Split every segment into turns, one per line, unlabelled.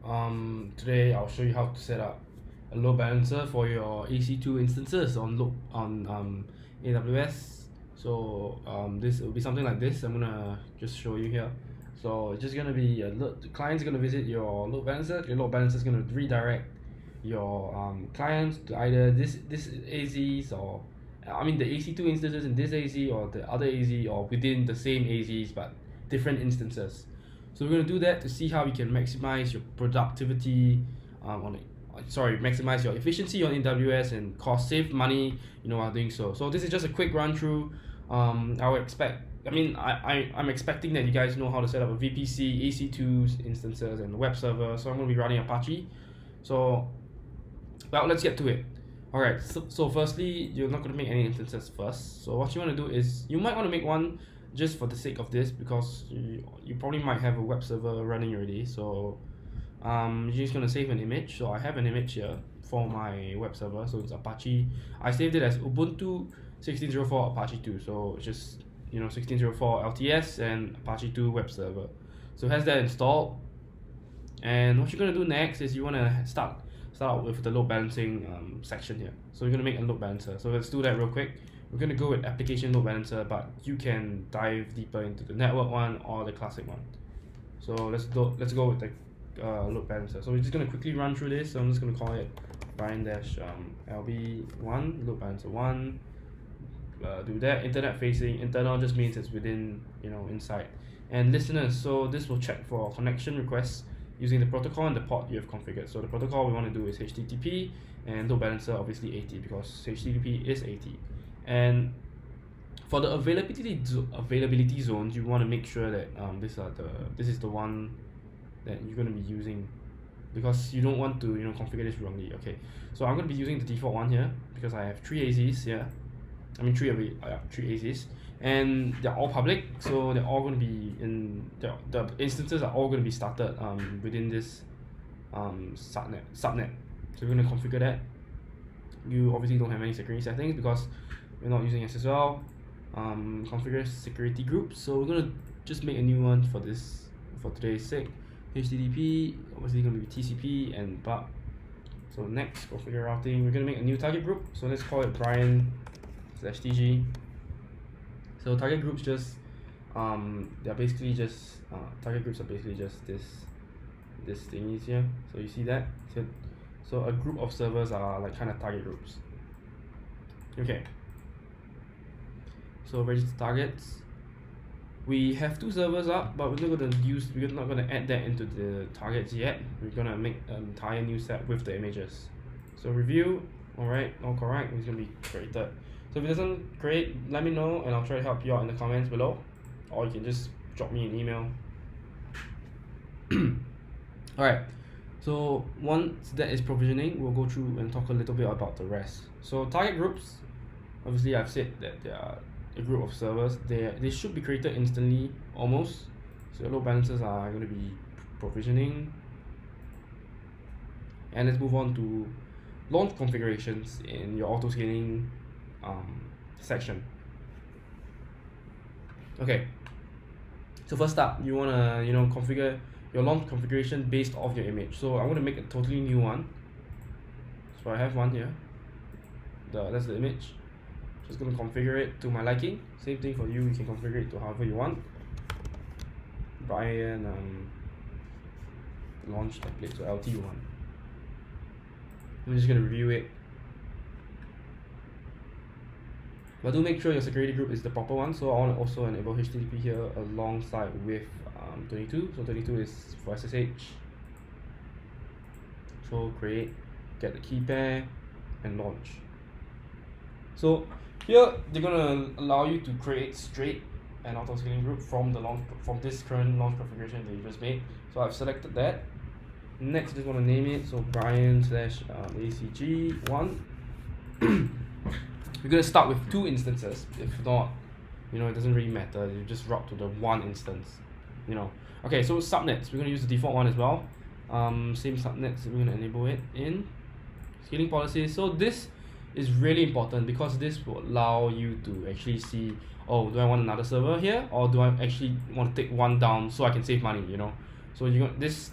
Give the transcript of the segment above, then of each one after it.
Today I'll show you how to set up a load balancer for your EC2 instances on AWS. So this will be something like this. I'm gonna just show you here. So it's just gonna be the client's gonna visit your load balancer. Your load balancer is gonna redirect your clients to either this AZs or the EC2 instances in this AZ or the other AZ or within the same AZs but different instances. So we're going to do that to see how we can maximize your productivity maximize your efficiency on AWS and save money, while doing so. So this is just a quick run through. I'm expecting that you guys know how to set up a VPC, EC2 instances, and web server. So I'm going to be running Apache. So, well, let's get to it. Alright, so firstly, you're not going to make any instances first. So what you want to do is, you might want to make one just for the sake of this, because you probably might have a web server running already. So you're just going to save an image. So I have an image here for my web server. So it's Apache. I saved it as Ubuntu 16.04 Apache 2. So it's just 16.04 LTS and Apache 2 web server. So it has that installed. And what you're going to do next is you want to start out with the load balancing section here. So we're going to make a load balancer. So let's do that real quick. We're going to go with application load balancer, but you can dive deeper into the network one or the classic one. So let's go with the load balancer. So we're just going to quickly run through this. So I'm just going to call it Brian-LB1 load balancer 1. Do that. Internet facing. Internal just means it's within, inside. And listeners, so this will check for connection requests using the protocol and the port you have configured. So the protocol we want to do is HTTP, and load balancer obviously 80 because HTTP is 80. And for the availability zones, you want to make sure that this is the one that you're going to be using, because you don't want to configure this wrongly. Okay, so I'm going to be using the default one here because I have 3 AZs here. Three AZs, and they're all public, so they're all going to be in the instances are all going to be started within this subnet. So we're going to configure that. You obviously don't have any security settings because we're not using SSL. Configure security groups, so we're going to just make a new one for today's sake. HTTP obviously going to be TCP and BAP. So next, configure routing. We're going to make a new target group, so let's call it Brian/TG. So target groups target groups are basically just this thingies here. So you see that? So a group of servers are like kind of target groups. Okay. So register targets. We have 2 servers up, but we're not going to add that into the targets yet. We're going to make an entire new set with the images. So review, alright, all correct, it's going to be created. So if it doesn't create, let me know and I'll try to help you out in the comments below, or you can just drop me an email. Alright, so once that is provisioning, we'll go through and talk a little bit about the rest. So target groups, obviously I've said that they are a group of servers. They should be created instantly, almost. So load balancers are going to be provisioning. And let's move on to launch configurations in your auto scaling section. Okay, so first up, you want to configure your launch configuration based off your image. So I'm going to make a totally new one. So I have one here. That's the image. Just going to configure it to my liking. Same thing for you. You can configure it to however you want. Brian launch template, so LT1. I'm just going to review it. But do make sure your security group is the proper one. So I want to also enable HTTP here alongside with 22. So 22 is for SSH. So create, get the key pair, and launch. So here they're gonna allow you to create straight an auto scaling group from this current launch configuration that you just made. So I've selected that. Next, I just want to name it. So Brian/ACG1. We're going to start with 2 instances. If not, it doesn't really matter. You just route to the 1 instance. Okay, so subnets. We're going to use the default one as well. Same subnets. We're going to enable it in scaling policies. So this is really important because this will allow you to actually see, oh, do I want another server here, or do I actually want to take one down so I can save money? So this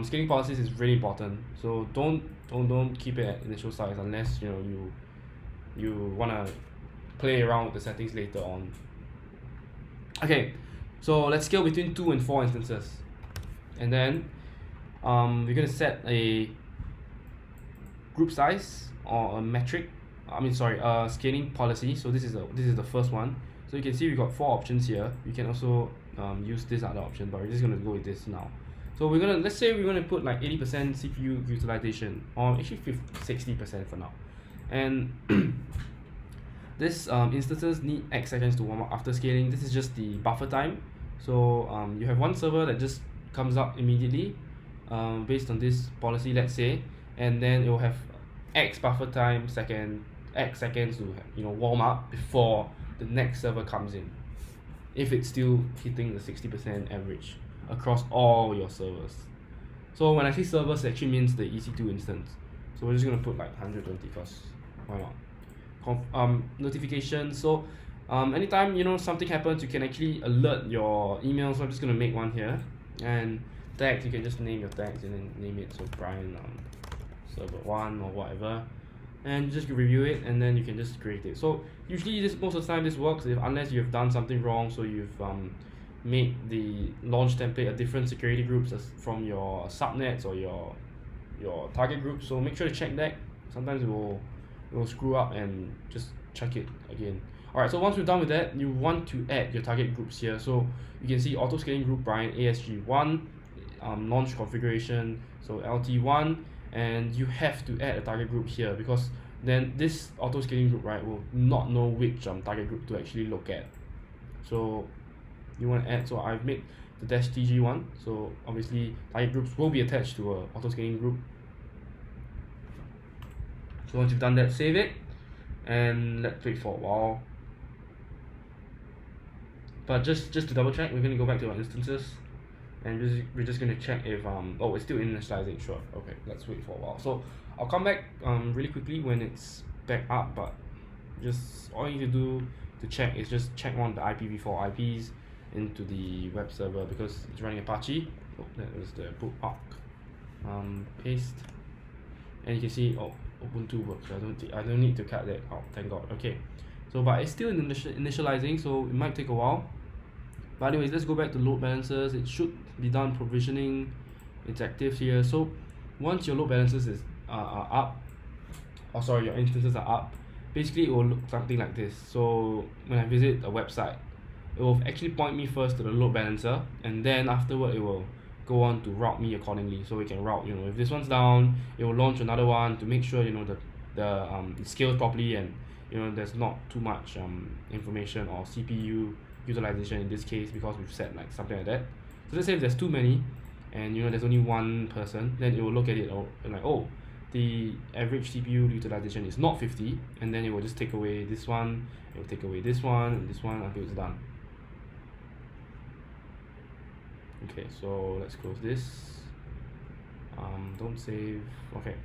scaling policies is really important. So don't keep it at initial size unless you wanna play around with the settings later on. Okay, so let's scale between 2 and 4 instances, and then we're gonna set a group size or a metric. Scaling policy. So this is the first one. So you can see we got 4 options here. You can also use this other option, but we're just gonna go with this now. So let's say we're gonna put like 80% CPU utilization, or actually 60% for now, and this instances need X seconds to warm up after scaling. This is just the buffer time. So you have one server that just comes up immediately based on this policy, let's say, and then it will have X buffer time X seconds to warm up before the next server comes in, if it's still hitting the 60% average across all your servers. So when I say servers, it actually means the EC2 instance. So we're just gonna put like 120 because why not? Notifications. So anytime something happens, you can actually alert your email. So I'm just gonna make one here, and tags, you can just name your tags and then name it, so Brian server 1 or whatever, and just review it, and then you can just create it. So usually most of the time this works unless you've done something wrong, so you've made the launch template a different security groups from your subnets or your target group. So make sure to check that. Sometimes it will screw up, and just check it again. Alright, so once we're done with that, you want to add your target groups here. So you can see auto scaling group Brian ASG1, launch configuration, so LT1, and you have to add a target group here, because then this auto scaling group, right, will not know which target group to actually look at. So you want to add, so I've made the -tg one, so obviously target groups will be attached to a auto scaling group. So once you've done that, save it, and let's wait for a while. But just to double check, we're going to go back to our instances, and we're just going to check if it's still initializing. Sure, okay, let's wait for a while. So I'll come back really quickly when it's back up, but just all you need to do to check is just check one of the IPv4 IPs into the web server, because it's running Apache. Oh, that was the bookmark. Paste, and you can see Ubuntu works. I don't need to cut that out, thank God. Okay, so but it's still initializing, so it might take a while. But anyways, let's go back to load balancers. It should be done provisioning. It's active here. So once your load balancers are up, your instances are up, basically it will look something like this. So when I visit a website, it will actually point me first to the load balancer, and then afterward it will go on to route me accordingly. So we can route, if this one's down, it will launch another one to make sure it scales properly, and there's not too much information or CPU utilization in this case, because we've set like something like that. So let's say if there's too many, and there's only one person, then it will look at it and like, oh, the average CPU utilization is not 50, and then it will just take away this one, it will take away this one and this one until it's done. Okay, so let's close this. Don't save. Okay,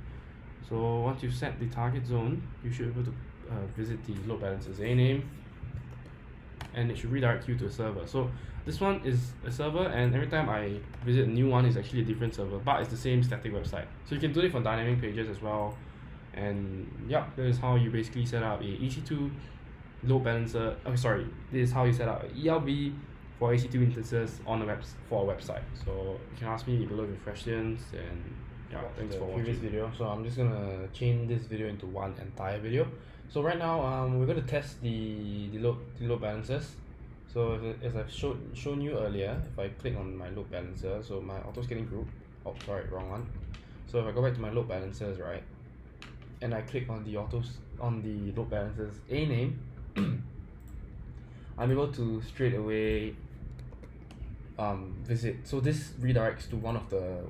so once you've set the target zone, you should be able to visit the load balancer's A name, and it should redirect you to a server. So this one is a server, and every time I visit a new one, it's actually a different server, but it's the same static website. So you can do it for dynamic pages as well. And yeah, that is how you basically set up a EC2 load balancer. This is how you set up an ELB for EC2 instances on a for a website. So you can ask me below with questions, and yeah, thanks for watching this video. So I'm just gonna chain this video into one entire video. So right now we're gonna test the load balancers. So as I've shown you earlier, if I click on my load balancer, so my auto scaling group, wrong one. So if I go back to my load balancers, right, and I click on the load balancers A name, I'm able to straight away visit. So this redirects to one of the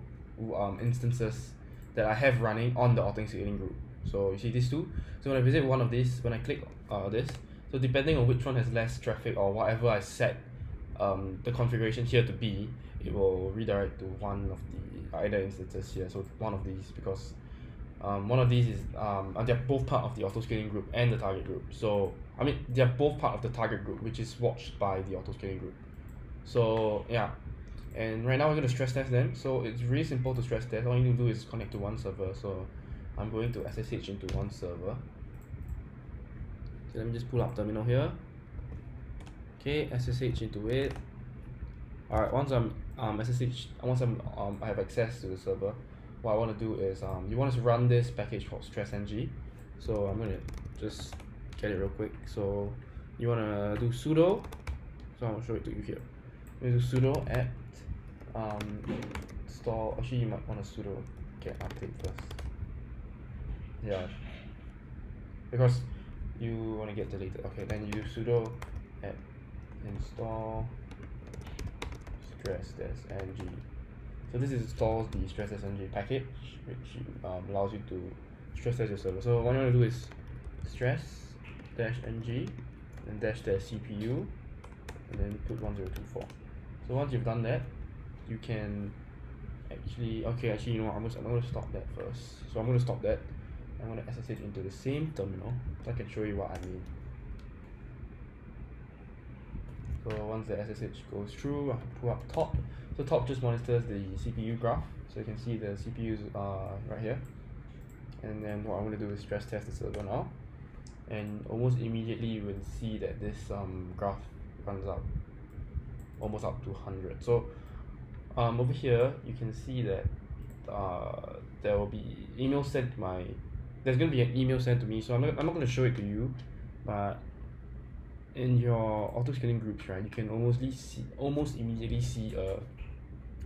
instances that I have running on the auto scaling group. So you see these two. So when I visit one of these, when I click this, so depending on which one has less traffic or whatever I set the configuration here to be, it will redirect to one of the either instances here. So one of these, because one of these is they're both part of the auto scaling group and the target group. So I mean, they're both part of the target group, which is watched by the auto scaling group. So yeah, And right now we're going to stress test them. So it's really simple to stress test. All you need to do is connect to one server. So I'm going to SSH into one server. So let me just pull up terminal here. Okay, SSH into it. Alright, once I'm I have access to the server, what I want to do is you want to run this package called stressng. So I'm gonna just get it real quick. So you want to do sudo. So I'll show it to you here. You do sudo at install. Actually, you might want to sudo get update first. Yeah, because you want to get deleted. Okay, then you do sudo at install stress-ng. So this installs the stress-ng package, which allows you to stress test your server. So what you want to do is stress-ng and -CPU and then put 1024. So once you've done that, you can actually you know what, I'm going to stop that first. So I'm going to stop that. I'm going to SSH into the same terminal so I can show you what I mean. So once the SSH goes through, I can pull up top. So top just monitors the CPU graph. So you can see the CPUs right here. And then what I'm going to do is stress test the server now. And almost immediately you will see that this graph runs up almost up to 100. So over here you can see that there will be email sent to there's going to be an email sent to me. So I'm not going to show it to you, but in your auto scaling groups, right, you can almost immediately see a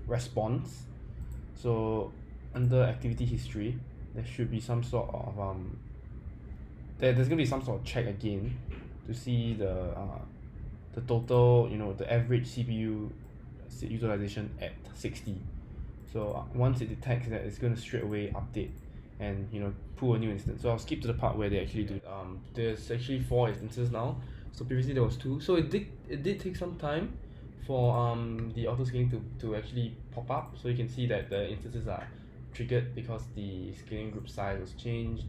response. So under activity history, there should be some sort of there's gonna be some sort of check again to see the total, you know, the average CPU utilization at 60. So once it detects that, it's gonna straight away update and, you know, pull a new instance. So I'll skip to the part where they actually do. There's actually 4 instances now. So previously there was 2. So it did take some time for the auto scaling to actually pop up. So you can see that the instances are triggered because the scaling group size was changed,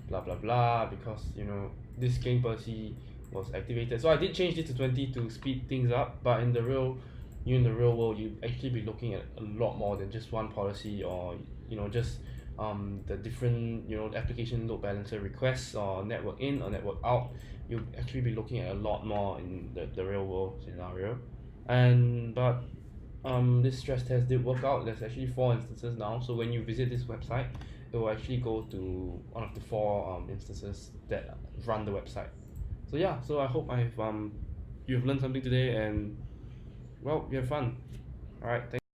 blah blah blah, because, you know, this scaling policy was activated. So I did change this to 20 to speed things up, but in the real world, you actually be looking at a lot more than just one policy, or, you know, just the different, you know, application load balancer requests or network in or network out. You'll actually be looking at a lot more in the real world scenario. But this stress test did work out. There's actually 4 instances now. So when you visit this website, it will actually go to one of the 4 instances that run the website. So yeah, so I hope you've learned something today, and well, you have fun. All right, thanks.